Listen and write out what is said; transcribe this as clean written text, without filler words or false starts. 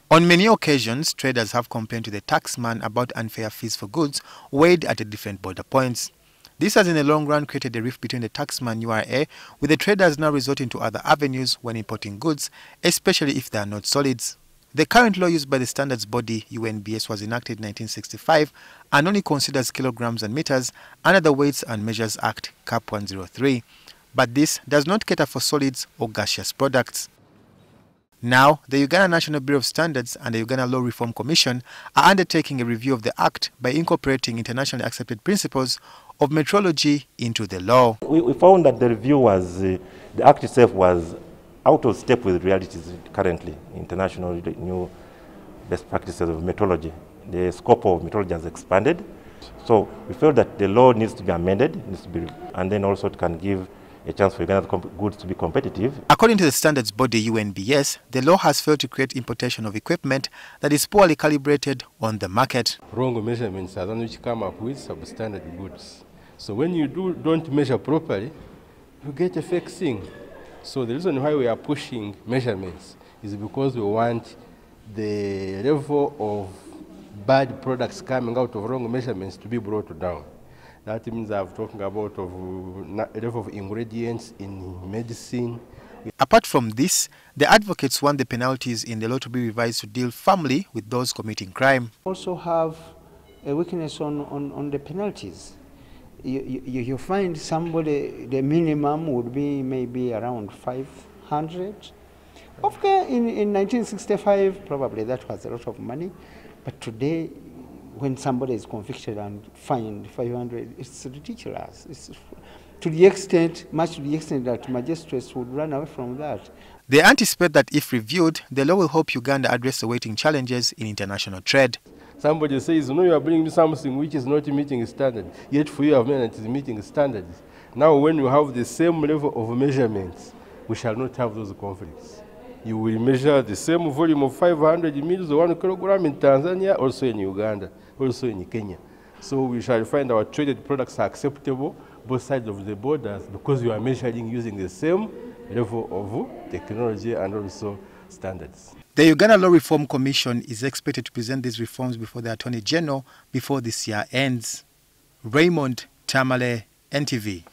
On many occasions, traders have complained to the taxman about unfair fees for goods weighed at the different border points. This has in the long run created a rift between the taxman URA, with the traders now resorting to other avenues when importing goods, especially if they are not solids. The current law used by the standards body UNBS was enacted in 1965 and only considers kilograms and meters under the Weights and Measures Act Cap 103. But this does not cater for solids or gaseous products. Now, the Uganda National Bureau of Standards and the Uganda Law Reform Commission are undertaking a review of the Act by incorporating internationally accepted principles of metrology into the law. We found that the review was, the Act itself was out of step with realities currently, international new best practices of metrology. The scope of metrology has expanded. So we felt that the law needs to be amended, and then also it can give a chance for Uganda goods to be competitive. According to the standards body UNBS, the law has failed to create importation of equipment that is poorly calibrated on the market. Wrong measurements are the one which come up with substandard goods. So when you don't measure properly, you get a fake thing. So the reason why we are pushing measurements is because we want the level of bad products coming out of wrong measurements to be brought down. That means I'm talking about a level of ingredients in medicine. Apart from this, the advocates want the penalties in the law to be revised to deal firmly with those committing crime. Also have a weakness on the penalties. You find somebody, the minimum would be maybe around 500. Okay, in 1965, probably that was a lot of money. But today, when somebody is convicted and fined 500, it's ridiculous. It's much to the extent that magistrates would run away from that. They anticipate that if reviewed, the law will help Uganda address the waiting challenges in international trade. Somebody says, no, you are bringing me something which is not meeting standards, yet for you have made it is meeting standards. Now when you have the same level of measurements, we shall not have those conflicts. You will measure the same volume of 500 meters or 1 kilogram in Tanzania, also in Uganda, also in Kenya. So we shall find our traded products are acceptable both sides of the borders because you are measuring using the same level of technology and also standards. The Uganda Law Reform Commission is expected to present these reforms before the Attorney General before this year ends. Raymond Tamale, NTV.